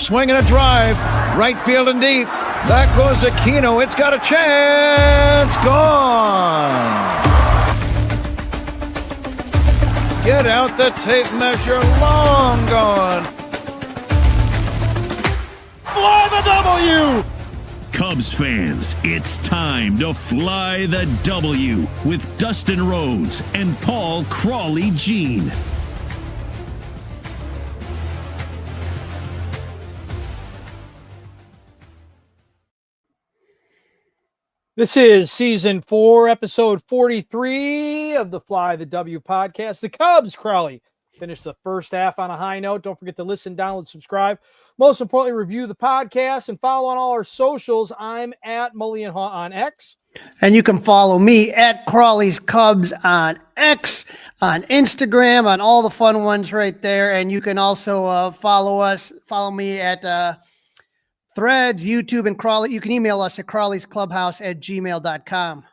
Swinging a drive. Right field and deep. Back goes Aquino. It's got a chance. Gone. Get out the tape measure. Long gone. Fly the W! Cubs fans, it's time to fly the W with Dustin Rhodes and Paul Crawley-Jean. This is season 4, episode 43 of the Fly the W podcast. The Cubs, Crawley, finished the first half on a high note. Don't forget to listen, download, subscribe. Most importantly, review the podcast and follow on all our socials. I'm at Mully and Haw on X. And you can follow me at Crawley's Cubs on X, on Instagram, on all the fun ones right there. And you can also follow me at Threads, YouTube, and Crawley. You can email us at crawleysclubhouse@gmail.com.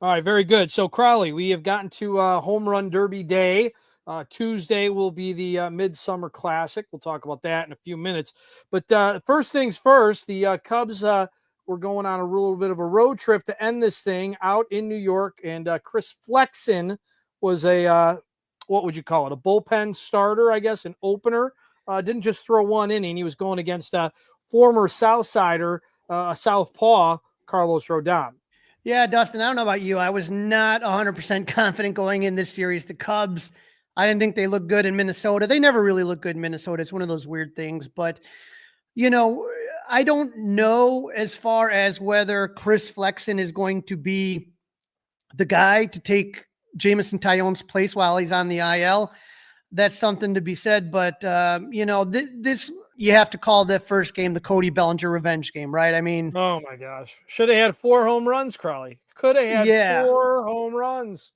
All right, very good. So, Crawley, we have gotten to Home Run Derby Day. Tuesday will be the Midsummer Classic. We'll talk about that in a few minutes. But first things first, the Cubs were going on a little bit of a road trip to end this thing out in New York. And Chris Flexen was what would you call it? A bullpen starter, I guess, an opener. Didn't just throw one inning. He was going against former Southsider, Southpaw, Carlos Rodon. Yeah, Dustin, I don't know about you. I was not 100% confident going in this series. The Cubs, I didn't think they looked good in Minnesota. They never really look good in Minnesota. It's one of those weird things. But, I don't know as far as whether Chris Flexen is going to be the guy to take Jameson Taillon's place while he's on the IL. That's something to be said. But, this you have to call the first game the Cody Bellinger revenge game, right? I mean, oh my gosh, should have had 4 home runs, Crawley. Could have had 4 home runs.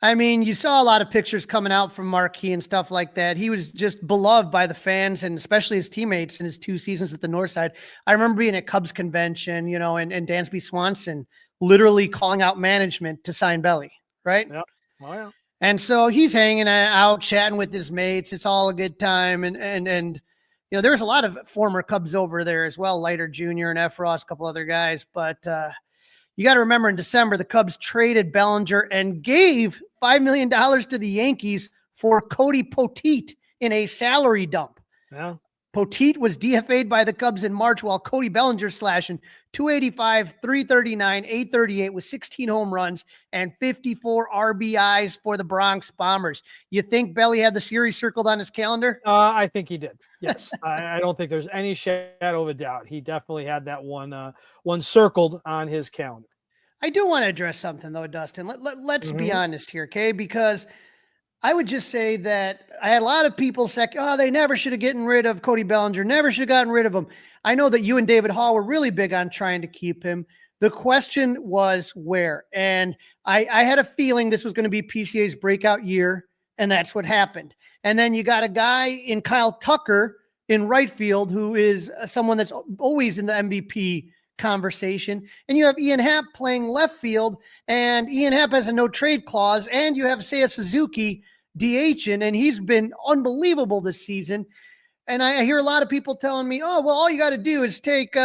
I mean, you saw a lot of pictures coming out from Marquee and stuff like that. He was just beloved by the fans and especially his teammates in his 2 seasons at the North Side. I remember being at Cubs convention, and Dansby Swanson literally calling out management to sign Belly, right? Yeah. Oh, yeah. And so he's hanging out, chatting with his mates. It's all a good time. And there was a lot of former Cubs over there as well, Leiter Jr. and Efros, a couple other guys. But you got to remember in December, the Cubs traded Bellinger and gave $5 million to the Yankees for Cody Poteet in a salary dump. Yeah. Poteet was DFA'd by the Cubs in March while Cody Bellinger slashing 285, 339, 838 with 16 home runs and 54 RBIs for the Bronx Bombers. You think Belly had the series circled on his calendar? I think he did. Yes. I don't think there's any shadow of a doubt. He definitely had that one circled on his calendar. I do want to address something though, Dustin. Let's be honest here, okay? Because I would just say that I had a lot of people say, they never should have gotten rid of Cody Bellinger, never should have gotten rid of him. I know that you and David Hall were really big on trying to keep him. The question was where? And I had a feeling this was going to be PCA's breakout year, and that's what happened. And then you got a guy in Kyle Tucker in right field who is someone that's always in the MVP conversation. And you have Ian Happ playing left field, and Ian Happ has a no trade clause, and you have Seiya Suzuki DHing, and he's been unbelievable this season. And I hear a lot of people telling me, all you got to do is take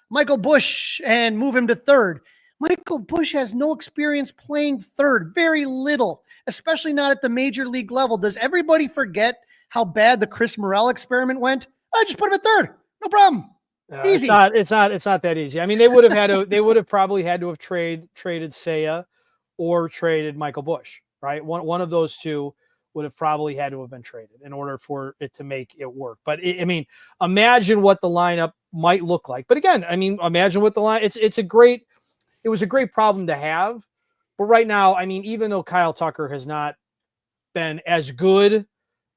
Michael Busch and move him to third. Michael Busch has no experience playing third, very little, especially not at the major league level. Does everybody forget how bad the Chris Morel experiment went? I just put him at third. No problem. Easy. It's not that easy. I mean, they would have probably had to have traded Seiya or traded Michael Busch, right? One of those two would have probably had to have been traded in order for it to make it work. But imagine what the lineup might look like. But again, imagine what the line. It was a great problem to have. But right now, even though Kyle Tucker has not been as good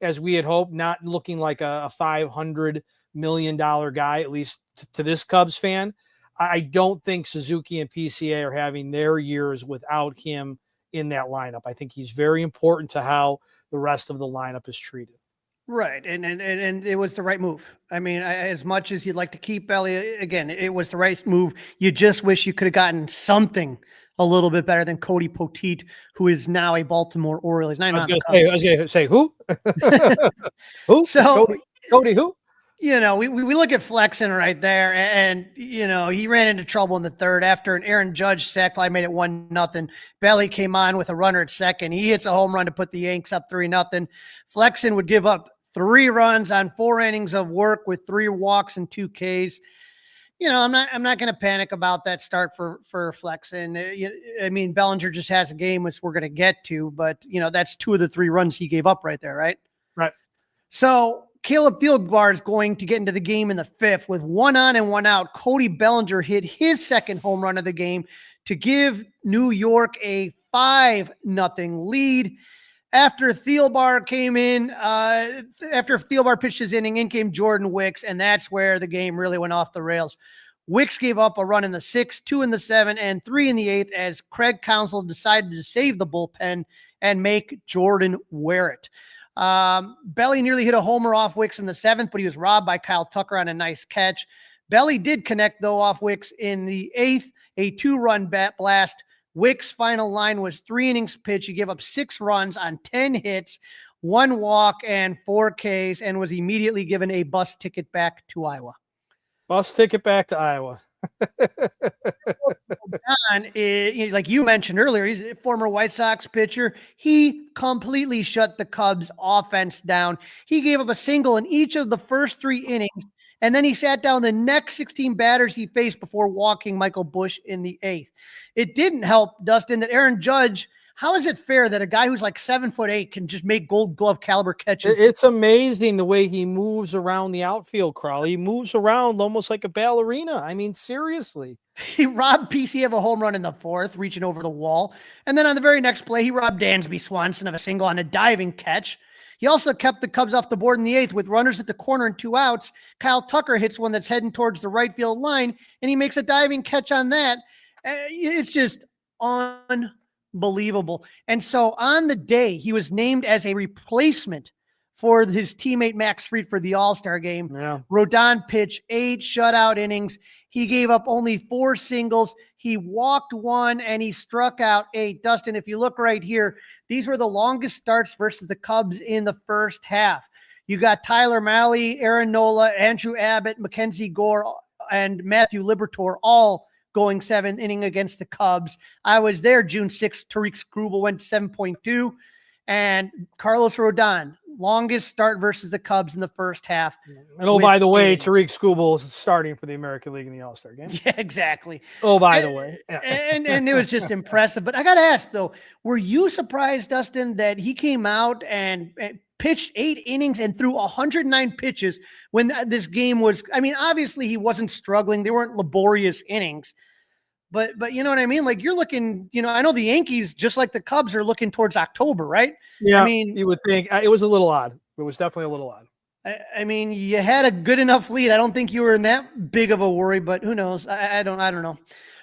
as we had hoped, not looking like a $500 million guy, at least to this Cubs fan, I don't think Suzuki and PCA are having their years without him in that lineup. I think he's very important to how the rest of the lineup is treated. Right. And it was the right move. As much as you'd like to keep Belly, again, it was the right move. You just wish you could have gotten something a little bit better than Cody Poteet, who is now a Baltimore Oriole. He's not I was going to say who? Who? So Cody who? we look at Flexen right there, and he ran into trouble in the third after an Aaron Judge sack fly made it 1-0. Belly came on with a runner at second. He hits a home run to put the Yanks up 3-0. Flexen would give up 3 runs on 4 innings of work with 3 walks and 2 Ks. I'm not going to panic about that start for Flexen. I mean, Bellinger just has a game which we're going to get to, but that's 2 of the 3 runs he gave up right there, right? Right. So Caleb Thielbar is going to get into the game in the 5th with 1 on and 1 out. Cody Bellinger hit his second home run of the game to give New York a 5-0 lead. After Thielbar came in, after Thielbar pitched his inning, in came Jordan Wicks, and that's where the game really went off the rails. Wicks gave up a run in the 6th, 2 in the 7th, and 3 in the 8th as Craig Counsell decided to save the bullpen and make Jordan wear it. Belly nearly hit a homer off Wicks in the 7th, but he was robbed by Kyle Tucker on a nice catch. Belly did connect, though, off Wicks in the 8th, a 2-run bat blast. Wicks' final line was 3 innings pitch. He gave up 6 runs on 10 hits, 1 walk, and 4 Ks, and was immediately given a bus ticket back to Iowa. Bus ticket back to Iowa. Don, like you mentioned earlier, he's a former White Sox pitcher. He completely shut the Cubs offense down. He gave up a single in each of the first 3 innings, and then he sat down the next 16 batters he faced before walking Michael Busch in the 8th. It didn't help, Dustin, that Aaron Judge, how is it fair that a guy who's like 7'8" can just make Gold Glove caliber catches? It's amazing the way he moves around the outfield, Crowley. He moves around almost like a ballerina. I mean, seriously. He robbed PC of a home run in the 4th, reaching over the wall. And then on the very next play, he robbed Dansby Swanson of a single on a diving catch. He also kept the Cubs off the board in the 8th with runners at the corner and 2 outs. Kyle Tucker hits one that's heading towards the right field line, and he makes a diving catch on that. It's just unbelievable. And so on the day, he was named as a replacement for his teammate Max Fried for the All-Star game. Yeah. Rodon pitched 8 shutout innings. He gave up only 4 singles. He walked 1 and he struck out 8. Dustin, if you look right here, these were the longest starts versus the Cubs in the first half. You got Tyler Mahle, Aaron Nola, Andrew Abbott, Mackenzie Gore, and Matthew Liberatore all going 7 inning against the Cubs. I was there June 6th. Tariq Skubal went 7.2. And Carlos Rodon, longest start versus the Cubs in the first half. And by the way, Tariq Skubal is starting for the American League in the All-Star game. Yeah, exactly. By the way. Yeah. And it was just impressive. But I got to ask, though, were you surprised, Dustin, that he came out and pitched 8 innings and threw 109 pitches when this game was, I mean, obviously he wasn't struggling. They weren't laborious innings. But you know what I mean? Like you're looking, I know the Yankees, just like the Cubs, are looking towards October, right? Yeah, I mean, you would think it was a little odd. It was definitely a little odd. I mean, you had a good enough lead. I don't think you were in that big of a worry, but who knows? I don't know.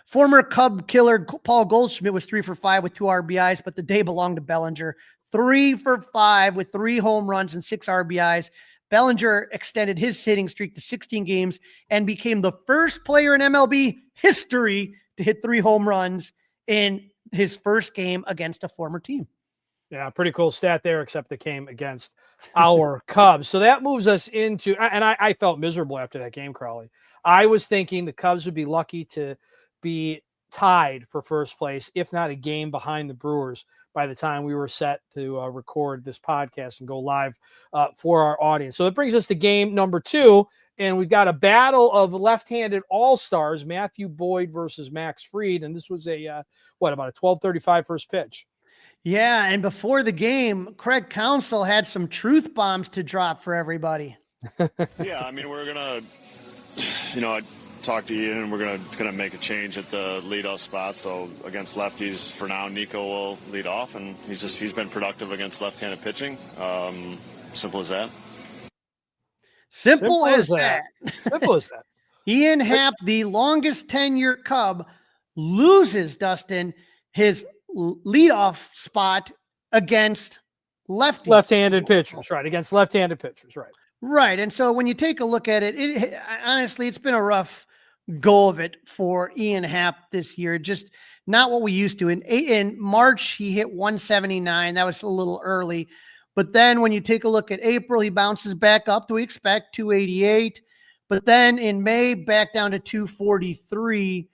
Former Cub killer Paul Goldschmidt was 3 for 5 with 2 RBIs, but the day belonged to Bellinger. 3 for 5 with 3 home runs and 6 RBIs. Bellinger extended his hitting streak to 16 games and became the first player in MLB history to hit 3 home runs in his first game against a former team. Yeah, pretty cool stat there, except it came against our Cubs. So that moves us into, and I felt miserable after that game, Crowley. I was thinking the Cubs would be lucky to be tied for first place, if not a game behind the Brewers by the time we were set to record this podcast and go live for our audience. So it brings us to game number 2, and we've got a battle of left-handed all-stars, Matthew Boyd versus Max Fried, and this was about a 12:35 first pitch. Yeah, and before the game, Craig Counsell had some truth bombs to drop for everybody. Yeah, I mean, we're going to, talk to Ian, and we're gonna make a change at the leadoff spot. So against lefties, for now, Nico will lead off, and he's been productive against left-handed pitching. Simple as that. Simple as that. Simple as that. Ian Happ, the longest tenure Cub, loses, Dustin, his leadoff spot against lefties. Left-handed pitchers, right? Against left-handed pitchers, right? Right. And so when you take a look at it, honestly, it's been a rough go of it for Ian Happ this year. Just not what we used to. In March, he hit 179. That was a little early. But then when you take a look at April, he bounces back up to, we expect, 288. But then in May, back down to 243.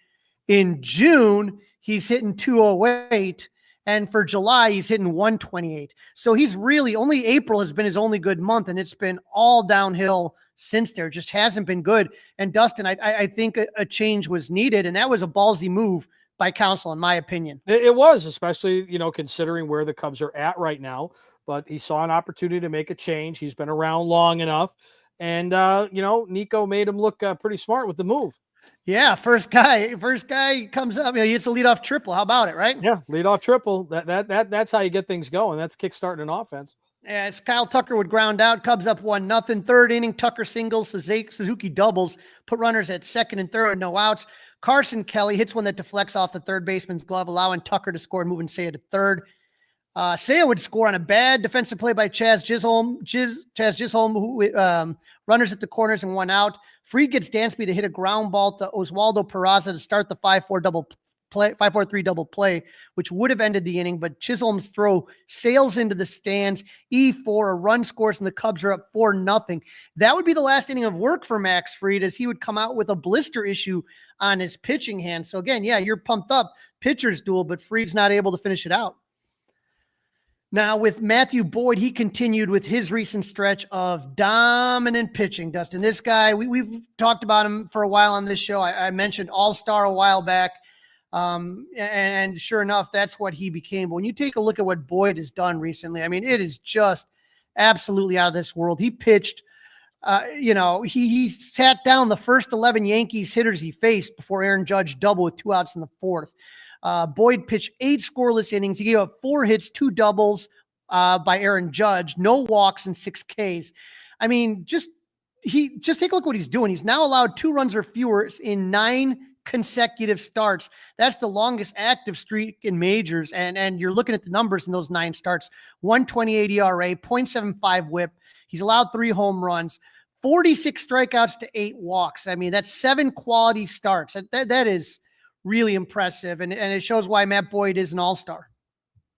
In June, he's hitting 208. And for July, he's hitting 128. So he's really, only April has been his only good month, and it's been all downhill since there. Just hasn't been good. And Dustin, I think a change was needed, and that was a ballsy move by Counsell, in my opinion. It was, especially, considering where the Cubs are at right now. But he saw an opportunity to make a change. He's been around long enough. And, Nico made him look pretty smart with the move. Yeah, first guy comes up. He hits a leadoff triple. How about it, right? Yeah, leadoff triple. That's how you get things going. That's kickstarting an offense. As Kyle Tucker would ground out, Cubs up 1-0. Third inning, Tucker singles, Suzuki doubles, put runners at second and third, no outs. Carson Kelly hits one that deflects off the third baseman's glove, allowing Tucker to score and moving Seiya to third. Seiya would score on a bad defensive play by Chaz Chisholm, who runners at the corners and 1 out. Fried gets Dansby to hit a ground ball to Oswaldo Peraza to start the 5-4-3 double play, which would have ended the inning, but Chisholm's throw sails into the stands. E4, a run scores, and the Cubs are up 4-0. That would be the last inning of work for Max Fried, as he would come out with a blister issue on his pitching hand. So again, yeah, you're pumped up. Pitcher's duel, but Fried's not able to finish it out. Now, with Matthew Boyd, he continued with his recent stretch of dominant pitching, Dustin. This guy, we've talked about him for a while on this show. I mentioned All-Star a while back, and sure enough, that's what he became. But when you take a look at what Boyd has done recently, I mean, it is just absolutely out of this world. He pitched, he sat down the first 11 Yankees hitters he faced before Aaron Judge doubled with 2 outs in the 4th. Boyd pitched 8 scoreless innings. He gave up 4 hits, 2 doubles by Aaron Judge, no walks, and 6 Ks. I mean, just take a look what he's doing. He's now allowed 2 runs or fewer in 9 consecutive starts. That's the longest active streak in majors. And you're looking at the numbers in those 9 starts: 1.28 ERA, 0.75 WHIP. He's allowed 3 home runs, 46 strikeouts to 8 walks. I mean, that's 7 quality starts. That is really impressive. And it shows why Matt Boyd is an all-star.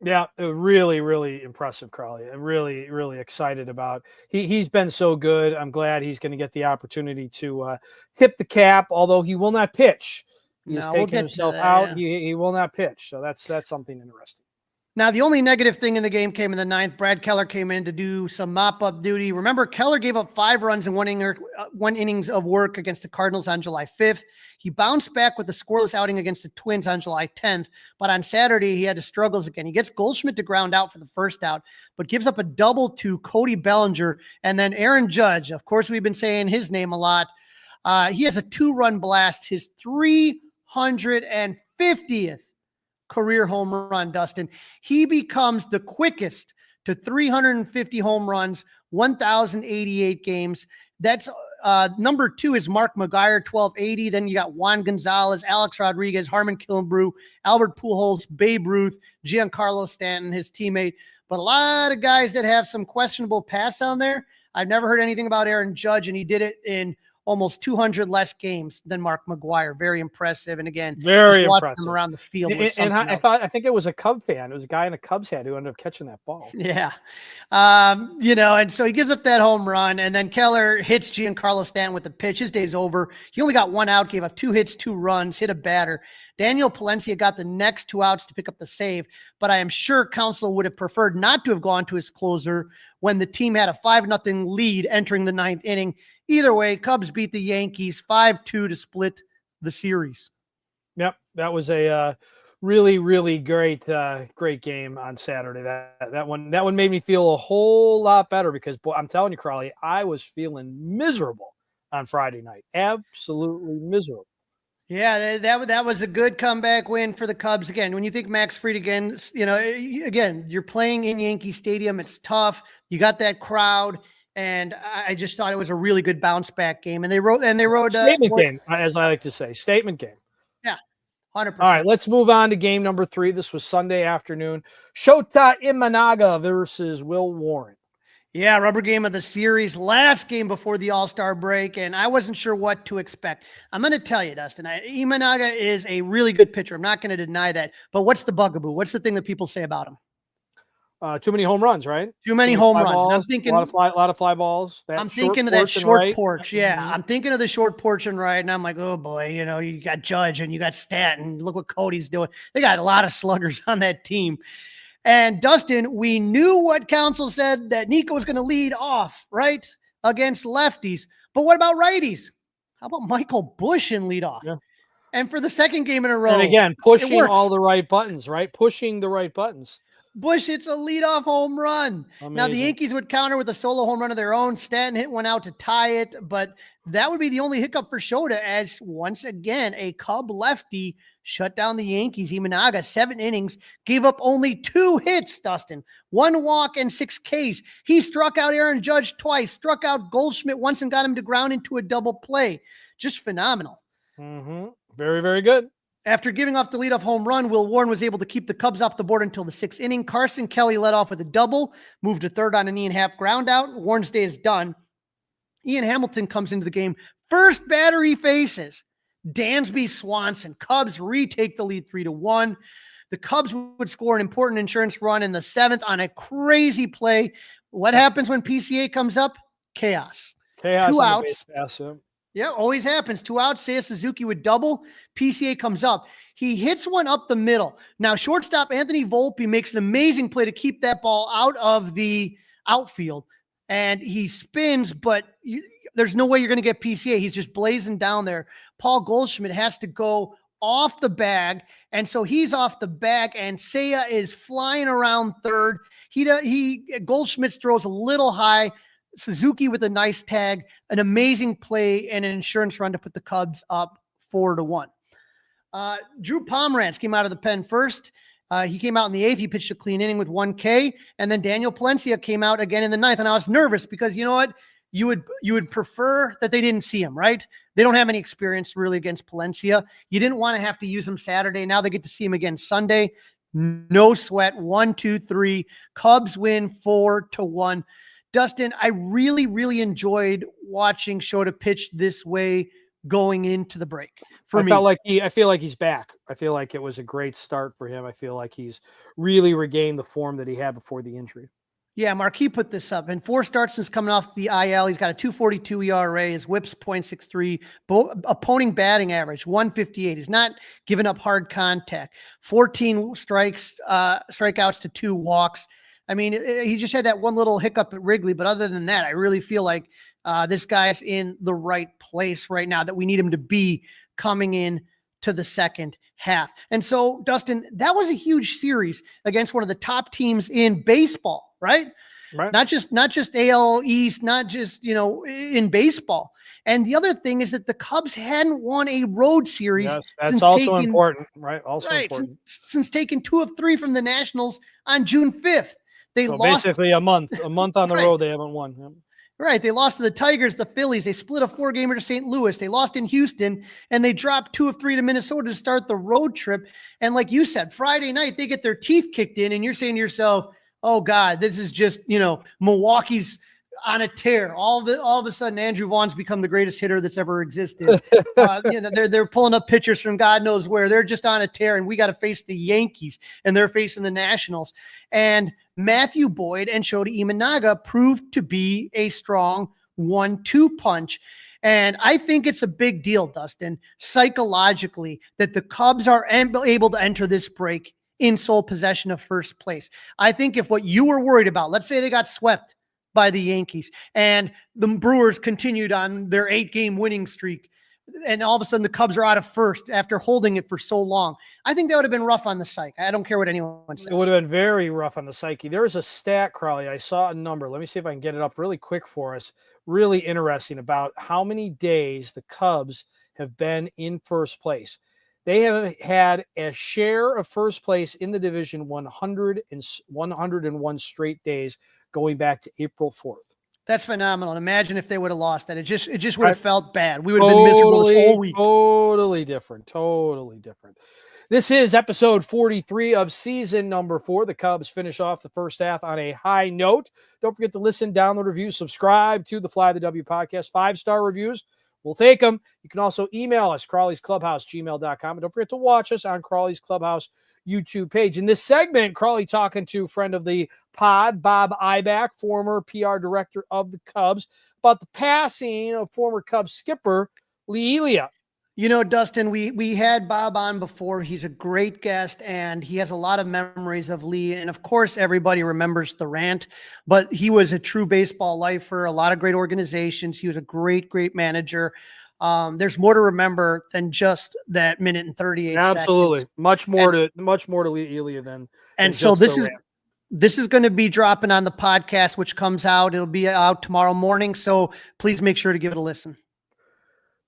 Yeah, really, really impressive, Crawley. I'm really, really excited about. He's been so good. I'm glad he's going to get the opportunity to tip the cap, although he will not pitch. He's taking himself out. Yeah. He will not pitch. So that's something interesting. Now, the only negative thing in the game came in the 9th. Brad Keller came in to do some mop-up duty. Remember, Keller gave up 5 runs in 1 innings of work against the Cardinals on July 5th. He bounced back with a scoreless outing against the Twins on July 10th, but on Saturday, he had his struggles again. He gets Goldschmidt to ground out for the first out, but gives up a double to Cody Bellinger, and then Aaron Judge. Of course, we've been saying his name a lot. He has a 2-run blast, his 350th career home run, Dustin. He becomes the quickest to 350 home runs, 1,088 games. That's number 2 is Mark McGwire, 1,280. Then you got Juan Gonzalez, Alex Rodriguez, Harmon Killebrew, Albert Pujols, Babe Ruth, Giancarlo Stanton, his teammate. But a lot of guys that have some questionable pass on there. I've never heard anything about Aaron Judge, and he did it in almost 200 less games than Mark McGwire. Very impressive. And again, very impressive him around the field. And I think it was a Cub fan. It was a guy in a Cubs hat who ended up catching that ball. Yeah. And so he gives up that home run, and then Keller hits Giancarlo Stanton with the pitch. His day's over. He only got 1 out, gave up 2 hits, 2 runs, hit a batter. Daniel Palencia got the next 2 outs to pick up the save, but I am sure Counsell would have preferred not to have gone to his closer when the team had a 5-0 lead entering the 9th inning. Either way, Cubs beat the Yankees 5-2 to split the series. Yep, that was a really, really great game on Saturday. That one made me feel a whole lot better because, boy, I'm telling you, Crawley, I was feeling miserable on Friday night. Absolutely miserable. Yeah, that was a good comeback win for the Cubs. Again, when you think Max Fried again, you're playing in Yankee Stadium. It's tough. You got that crowd. And I just thought it was a really good bounce back game. And they wrote statement game, as I like to say, statement game. Yeah, 100%. All right, let's move on to game number 3. This was Sunday afternoon. Shota Imanaga versus Will Warren. Yeah, rubber game of the series, last game before the All-Star break, and I wasn't sure what to expect. I'm going to tell you, Dustin, Imanaga is a really good pitcher. I'm not going to deny that. But what's the bugaboo? What's the thing that people say about him? Too many home runs, right? Too many Too home fly runs. And I'm balls, thinking, a lot of fly balls. That I'm short thinking of that porch and short right. porch. Yeah. Mhm. I'm thinking of the short porch and right. And I'm like, oh boy, you got Judge and you got Stanton. Look what Cody's doing. They got a lot of sluggers on that team. And Dustin, we knew what counsel said, that Nico was going to lead off, right? Against lefties. But what about righties? How about Michael Busch in leadoff? Yeah. And for the second game in a row, And again, it pushing works. all the right buttons, right? Pushing the right buttons. Busch hits a leadoff home run. Amazing. Now the Yankees would counter with a solo home run of their own. Stanton hit one out to tie it, but that would be the only hiccup for Shota, as once again a Cub lefty shut down the Yankees. Imanaga, 7 innings, gave up only 2 hits, Dustin, 1 walk and 6 Ks. He struck out Aaron Judge twice, struck out Goldschmidt once, and got him to ground into a double play. Just phenomenal. Mm-hmm. Very, very good. After giving off the leadoff home run, Will Warren was able to keep the Cubs off the board until the 6th inning. Carson Kelly led off with a double, moved to third on an Ian Happ ground out. Warren's day is done. Ian Hamilton comes into the game. First batter he faces, Dansby Swanson. Cubs retake the lead 3-1. The Cubs would score an important insurance run in the 7th on a crazy play. What happens when PCA comes up? Chaos. Chaos 2 on the outs. base pass, yeah. Yeah, always happens. 2 outs. Seiya Suzuki would double. PCA comes up. He hits one up the middle. Now, shortstop Anthony Volpe makes an amazing play to keep that ball out of the outfield. And he spins, but there's no way you're going to get PCA. He's just blazing down there. Paul Goldschmidt has to go off the bag. And so he's off the bag, and Seiya is flying around third. Goldschmidt throws a little high. Suzuki with a nice tag, an amazing play, and an insurance run to put the Cubs up 4-1. Drew Pomeranz came out of the pen first. He came out in the 8th. He pitched a clean inning with 1 K. And then Daniel Palencia came out again in the 9th. And I was nervous because you know what? You would prefer that they didn't see him, right? They don't have any experience really against Palencia. You didn't want to have to use him Saturday. Now they get to see him again Sunday. No sweat. 1-2-3. Cubs win 4-1. Dustin, I really, really enjoyed watching Shota pitch this way going into the break. I feel like he's back. I feel like it was a great start for him. I feel like he's really regained the form that he had before the injury. Yeah, Marquis put this up. In 4 starts since coming off the IL, he's got a 2.42 ERA. His whip's 0.63. Opponent batting average 158. He's not giving up hard contact. 14 strikeouts to 2 walks. I mean, he just had that one little hiccup at Wrigley, but other than that, I really feel like this guy's in the right place right now that we need him to be coming in to the second half. And so, Dustin, that was a huge series against one of the top teams in baseball, right? Right. Not just AL East, not just, in baseball. And the other thing is that the Cubs hadn't won a road series. Yes, that's also important, right? Also important. Since taking 2 of 3 from the Nationals on June 5th. They lost basically a month on the road. They haven't won. Yep. Right. They lost to the Tigers, the Phillies. They split a 4-gamer to St. Louis. They lost in Houston, and they dropped 2 of 3 to Minnesota to start the road trip. And like you said, Friday night, they get their teeth kicked in, and you're saying to yourself, oh God, this is just, Milwaukee's on a tear. All of a sudden, Andrew Vaughn's become the greatest hitter that's ever existed. They're pulling up pictures from God knows where. They're just on a tear, and we got to face the Yankees, and they're facing the Nationals. And Matthew Boyd and Shota Imanaga proved to be a strong 1-2 punch. And I think it's a big deal, Dustin, psychologically, that the Cubs are able to enter this break in sole possession of first place. I think if what you were worried about, let's say they got swept by the Yankees and the Brewers continued on their 8-game winning streak, and all of a sudden the Cubs are out of first after holding it for so long, I think that would have been rough on the psyche. I don't care what anyone says. It would have been very rough on the psyche. There was a stat, Crowley. I saw a number. Let me see if I can get it up really quick for us. Really interesting about how many days the Cubs have been in first place. They have had a share of first place in the division 101 straight days going back to April 4th. That's phenomenal. And imagine if they would have lost that. It just would have felt bad. We would have been miserable this whole week. Totally different. This is episode 43 of season number 4. The Cubs finish off the first half on a high note. Don't forget to listen, download, review, subscribe to the Fly the W podcast. 5-star reviews. We'll take them. You can also email us, crawleysclubhouse@gmail.com. And don't forget to watch us on Crawley's Clubhouse YouTube page. In this segment, Crawley talking to friend of the pod, Bob Ibach, former PR director of the Cubs, about the passing of former Cubs skipper Lee Elia. You know, Dustin, we had Bob on before. He's a great guest, and he has a lot of memories of Lee. And of course, everybody remembers the rant, but he was a true baseball lifer, a lot of great organizations. He was a great, great manager. There's more to remember than just that minute and 38 Absolutely. seconds. Much more to Lee Elia than so just the rant. This is going to be dropping on the podcast, which comes out. It'll be out tomorrow morning. So please make sure to give it a listen.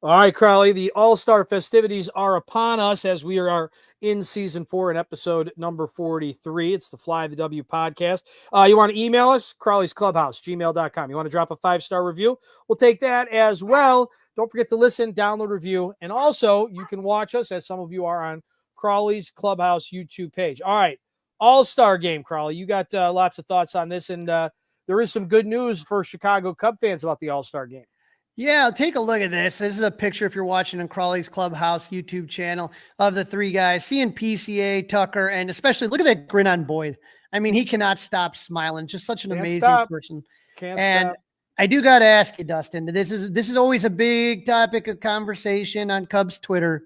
All right, Crawley, the All-Star festivities are upon us as we are in season 4 and episode number 43. It's the Fly the W podcast. You want to email us? Crawley's Clubhouse, gmail.com. You want to drop a 5-star review? We'll take that as well. Don't forget to listen, download, review, and also you can watch us, as some of you are, on Crawley's Clubhouse YouTube page. All right, All-Star game, Crawley. You got lots of thoughts on this, and there is some good news for Chicago Cub fans about the All-Star game. Yeah, take a look at this. This is a picture, if you're watching on Crawley's Clubhouse YouTube channel, of the 3 guys, seeing PCA, Tucker, and especially look at that grin on Boyd. I mean, he cannot stop smiling. Just such an amazing person. Can't stop. I do got to ask you, Dustin, this is always a big topic of conversation on Cubs Twitter.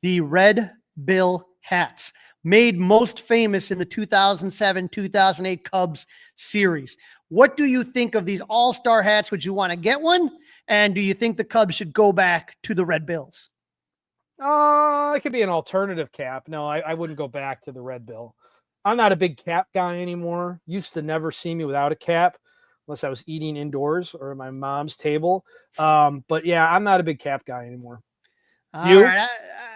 The red bill hats, made most famous in the 2007-2008 Cubs series. What do you think of these all-star hats? Would you want to get one? And do you think the Cubs should go back to the Red Bills? It could be an alternative cap. No, I wouldn't go back to the red bill. I'm not a big cap guy anymore. Used to never see me without a cap unless I was eating indoors or at my mom's table. But yeah, I'm not a big cap guy anymore. You? Right,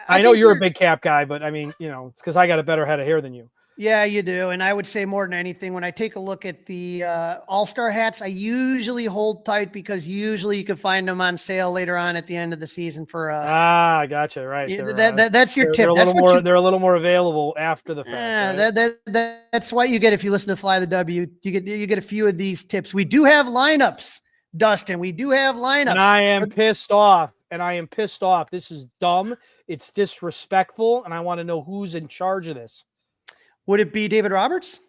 I know you're a big cap guy, but I mean, it's because I got a better head of hair than you. Yeah, you do. And I would say more than anything, when I take a look at the all-star hats, I usually hold tight because usually you can find them on sale later on at the end of the season for gotcha. Right. That's your tip. They're a little more available after the fact. Yeah, right? That's what you get if you listen to Fly the W. You get a few of these tips. We do have lineups, Dustin. We do have lineups. And I am pissed off. This is dumb. It's disrespectful. And I want to know who's in charge of this. Would it be David Roberts?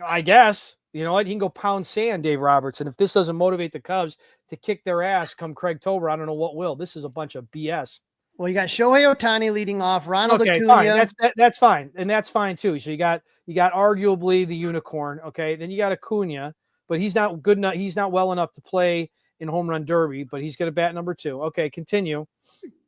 I guess. You know what? He can go pound sand, Dave Roberts. And if this doesn't motivate the Cubs to kick their ass come Craig-Tober, I don't know what will. This is a bunch of BS. Well, you got Shohei Ohtani leading off, Ronald Acuna. Fine. That's fine. And that's fine too. So you got arguably the unicorn. Okay. Then you got Acuna, but he's not good enough. He's not well enough to play in home run derby, but he's going to bat number 2. Okay. Continue.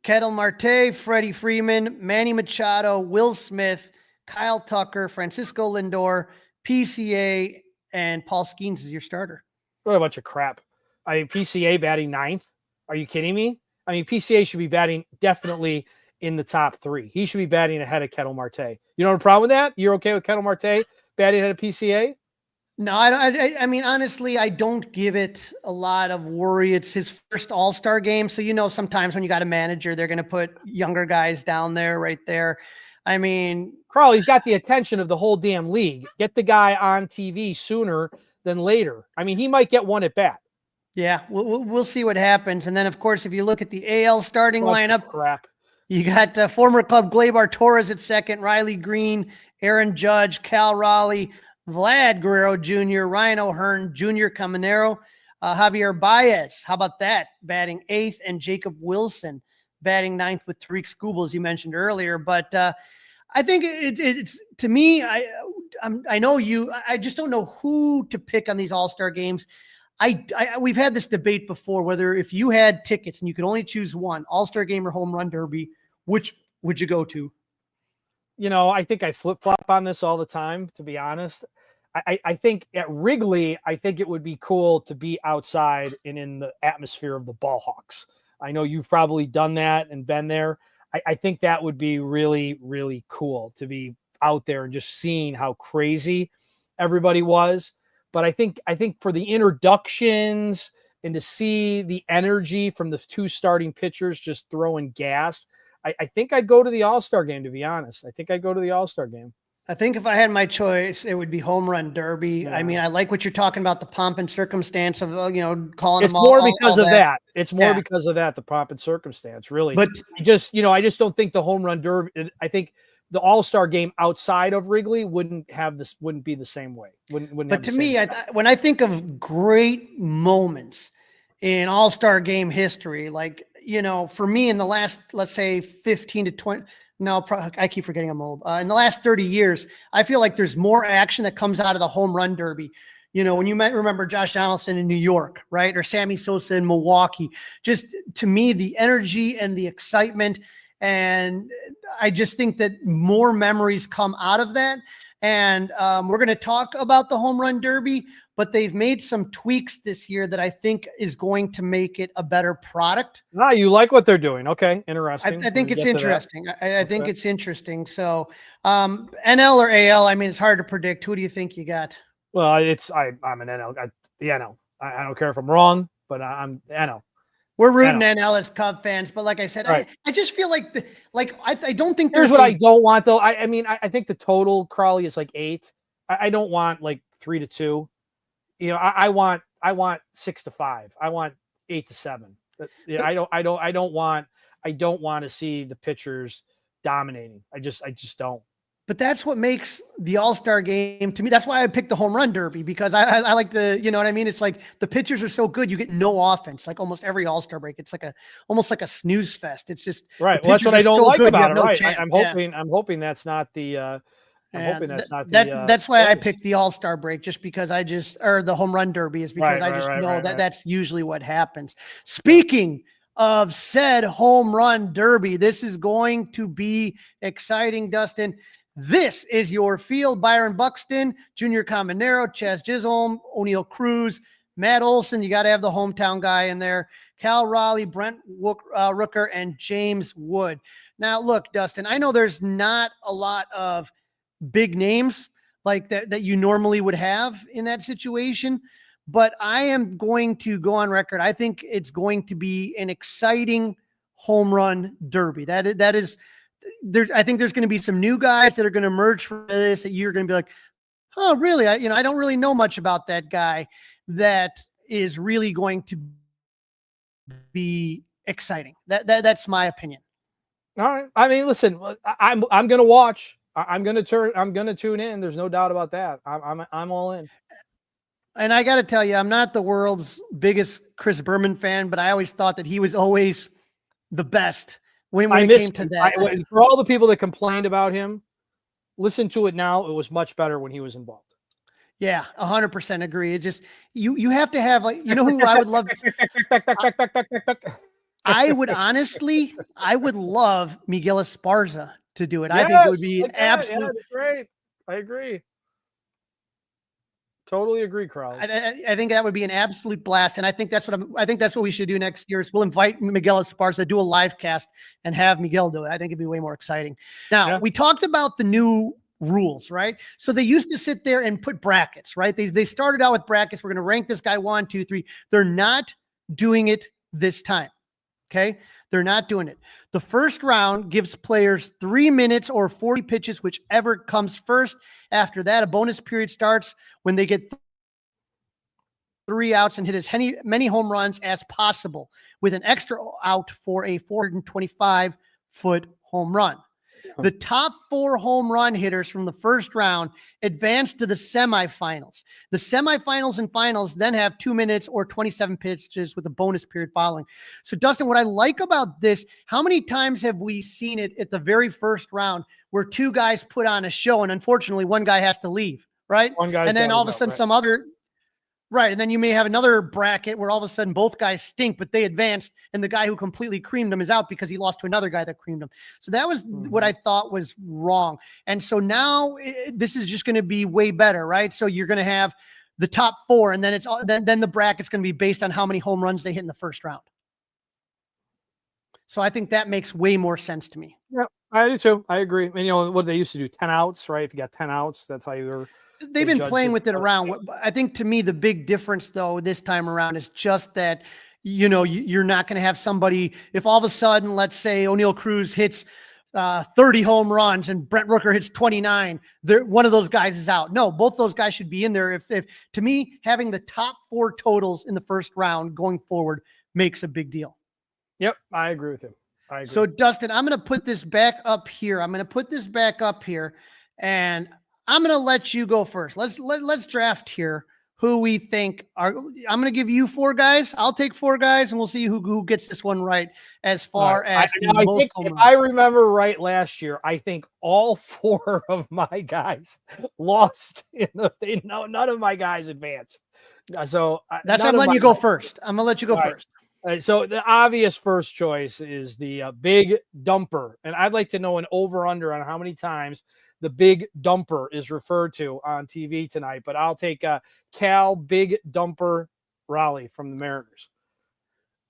Ketel Marte, Freddie Freeman, Manny Machado, Will Smith, Kyle Tucker, Francisco Lindor, PCA, and Paul Skeens is your starter. What a bunch of crap. I mean, PCA batting 9th. Are you kidding me? I mean, PCA should be batting definitely in the top 3. He should be batting ahead of Ketel Marte. You know what the problem with that? You're okay with Ketel Marte batting ahead of PCA? No, I mean, honestly, I don't give it a lot of worry. It's his first all-star game. So, sometimes when you got a manager, they're going to put younger guys down there, right there. I mean, Crawley's got the attention of the whole damn league. Get the guy on TV sooner than later. I mean, he might get one at bat. Yeah, we'll see what happens. And then, of course, if you look at the AL starting lineup, crap. You got former Cub Gleyber Torres at second, Riley Green, Aaron Judge, Cal Raleigh, Vlad Guerrero Jr., Ryan O'Hearn, Junior Caminero, Javier Baez. How about that? Batting 8th, and Jacob Wilson batting 9th with Tariq Skubal, as you mentioned earlier. But I think it's to me, I know you. I just don't know who to pick on these All-Star games. We've had this debate before, whether if you had tickets and you could only choose one, All-Star game or home run derby, which would you go to? I think I flip-flop on this all the time, to be honest. I think at Wrigley, I think it would be cool to be outside and in the atmosphere of the Ball Hawks. I know you've probably done that and been there. I think that would be really, really cool to be out there and just seeing how crazy everybody was. But I think for the introductions and to see the energy from the 2 starting pitchers just throwing gas, I think I'd go to the All-Star game, to be honest. I think I'd go to the All-Star game. I think if I had my choice, it would be home run derby. Yeah. I mean, I like what you're talking about, the pomp and circumstance of, calling it's them all. More because all of that. It's more because of that, the pomp and circumstance, really. But I just don't think the home run derby, I think the All-Star game outside of Wrigley wouldn't be the same way. Wouldn't But to me, when I think of great moments in All-Star game history, like, for me in the last, let's say 15 to 20, no, I keep forgetting I'm old. In the last 30 years, I feel like there's more action that comes out of the home run derby. When you might remember Josh Donaldson in New York, right? Or Sammy Sosa in Milwaukee. Just to me, the energy and the excitement. And I just think that more memories come out of that. And we're going to talk about the home run derby, but they've made some tweaks this year that I think is going to make it a better product. Ah, you like what they're doing. Okay. Interesting. I think it's interesting. I think it's interesting. So NL or AL, I mean, it's hard to predict. Who do you think you got? Well, I'm an NL. The NL. I don't care if I'm wrong, but I'm NL. We're rooting NL as Cub fans, but like I said, right. I just feel like I don't think here's what I don't want though. I mean, I think the total, Crawley, is like 8. I don't want like 3-2. I want 6-5. I want 8-7. I don't want to see the pitchers dominating. I just don't. But that's what makes the All-Star game to me. That's why I picked the home run derby, because I like the, you know what I mean? It's like the pitchers are so good, you get no offense. Like almost every All-Star break, it's like almost like a snooze fest. It's just right. Well, that's what I don't like about it. Right. I'm hoping that's not the. That's why I picked the All-Star break, just because or the home run derby is because I just know that that's usually what happens. Speaking of said home run derby, this is going to be exciting, Dustin. This is your field. Byron Buxton, Junior Caminero, Chaz Chisholm, O'Neill Cruz, Matt Olson. You got to have the hometown guy in there. Cal Raleigh, Brent Rooker, and James Wood. Now, look, Dustin, I know there's not a lot of big names like that you normally would have in that situation, but I am going to go on record. I think it's going to be an exciting home run derby. That is. I think there's going to be some new guys that are going to emerge from this that you're going to be like, oh, really? I don't really know much about that guy. That is really going to be exciting. That's my opinion. All right. I mean, listen, I'm going to watch. I'm going to tune in. There's no doubt about that. I'm all in. And I got to tell you, I'm not the world's biggest Chris Berman fan, but I always thought that he was always the best. When it came to that, for all the people that complained about him, listen to it now. It was much better when he was involved. Yeah, 100% agree. It just you have to have, like, who I would love. I would love Miguel Esparza to do it. Yes, I think it would be absolutely great. I agree. Totally agree, Crowley. I think that would be an absolute blast, and I think that's what we should do next year. Is we'll invite Miguel Esparza, do a live cast, and have Miguel do it. I think it'd be way more exciting. Now, we talked about the new rules, right? So they used to sit there and put brackets, right? They started out with brackets. We're going to rank this guy 1, 2, 3. They're not doing it this time. Okay, they're not doing it. The first round gives players 3 minutes or 40 pitches, whichever comes first. After that, a bonus period starts when they get 3 outs and hit as many home runs as possible, with an extra out for a 425-foot home run. The top 4 home run hitters from the first round advance to the semifinals. The semifinals and finals then have 2 minutes or 27 pitches with a bonus period following. So, Dustin, what I like about this, how many times have we seen it at the very first round where 2 guys put on a show and unfortunately one guy has to leave, right? And then all of a sudden some other – right. And then you may have another bracket where all of a sudden both guys stink, but they advanced, and the guy who completely creamed them is out because he lost to another guy that creamed him. So that was what I thought was wrong. And so now this is just going to be way better, right? So you're going to have the top 4, and then then the bracket's going to be based on how many home runs they hit in the first round. So I think that makes way more sense to me. Yeah, I do too. I agree. And what they used to do, 10 outs, right? If you got 10 outs, that's how you were. They've been playing with it around. I think to me, the big difference though, this time around is just that, you're not going to have somebody, if all of a sudden, let's say O'Neill Cruz hits 30 home runs and Brent Rooker hits 29, one of those guys is out. No, both those guys should be in there. If to me, having the top 4 totals in the first round going forward makes a big deal. Yep. I agree with him. I agree. So Dustin, I'm going to put this back up here. And I'm going to let you go first. Let's draft here who we think are. I'm going to give you 4 guys. I'll take 4 guys, and we'll see who gets this one right as far as the I most think home if runs. I remember right last year, I think all 4 of my guys lost. None of my guys advanced. So That's why I'm letting you go first. I'm going to let you go first. So the obvious first choice is the big dumper. And I'd like to know an over-under on how many times the big dumper is referred to on TV tonight. But I'll take Cal Big Dumper Raleigh from the Mariners.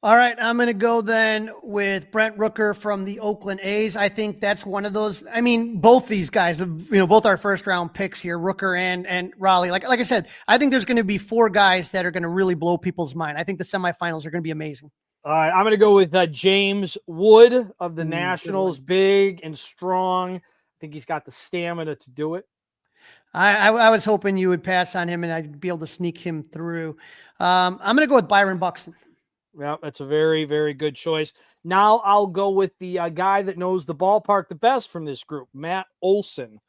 All right, I'm going to go then with Brent Rooker from the Oakland A's. I think that's one of those. I mean, both these guys, both our first round picks here, Rooker and Raleigh. Like I said, I think there's going to be 4 guys that are going to really blow people's mind. I think the semifinals are going to be amazing. All right, I'm going to go with James Wood of the Nationals, big and strong. I think he's got the stamina to do it. I was hoping you would pass on him and I'd be able to sneak him through. I'm going to go with Byron Buxton. Yeah, that's a very, very good choice. Now I'll go with the guy that knows the ballpark the best from this group, Matt Olson.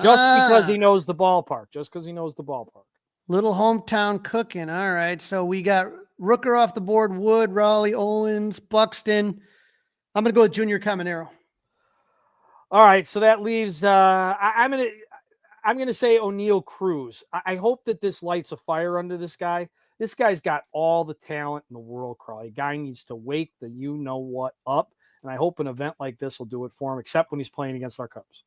Just because he knows the ballpark. Little hometown cooking. All right. So we got Rooker off the board, Wood, Raleigh, Owens, Buxton. I'm going to go with Junior Caminero. All right. So that leaves I'm going to say O'Neal Cruz. I hope that this lights a fire under this guy. This guy's got all the talent in the world, Crawley. Guy needs to wake the you-know-what up, and I hope an event like this will do it for him, except when he's playing against our Cubs.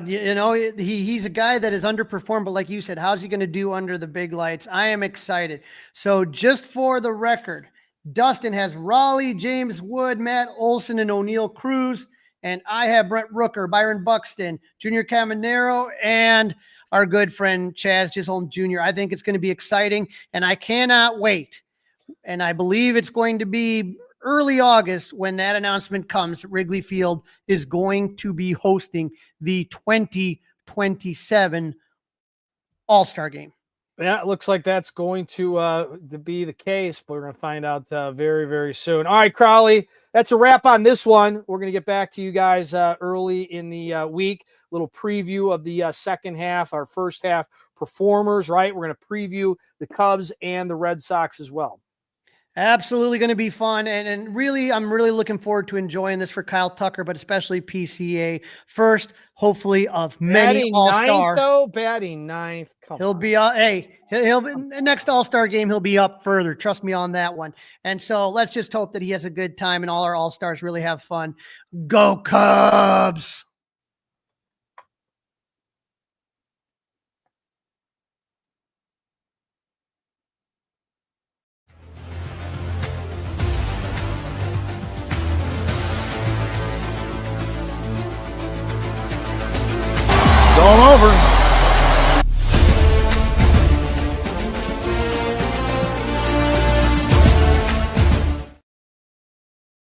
He's a guy that is underperformed, but like you said, how's he going to do under the big lights? I am excited. So just for the record, Dustin has Raleigh, James Wood, Matt Olson, and O'Neal Cruz, and I have Brent Rooker, Byron Buxton, Junior Caminero, and our good friend Chaz Chisholm Jr. I think it's going to be exciting, and I cannot wait. And I believe it's going to be early August when that announcement comes. Wrigley Field is going to be hosting the 2027 All-Star Game. Yeah, it looks like that's going to be the case, but we're going to find out very, very soon. All right, Crawley, that's a wrap on this one. We're going to get back to you guys early in the week. Little preview of the second half, our first half performers, right? We're going to preview the Cubs and the Red Sox as well. Absolutely going to be fun. And really, I'm really looking forward to enjoying this for Kyle Tucker, but especially PCA. First, hopefully, of many All-Star. Batting ninth. He'll be he'll be next All-Star game. He'll be up further. Trust me on that one. And so let's just hope that he has a good time and all our All-Stars really have fun. Go Cubs! It's all over.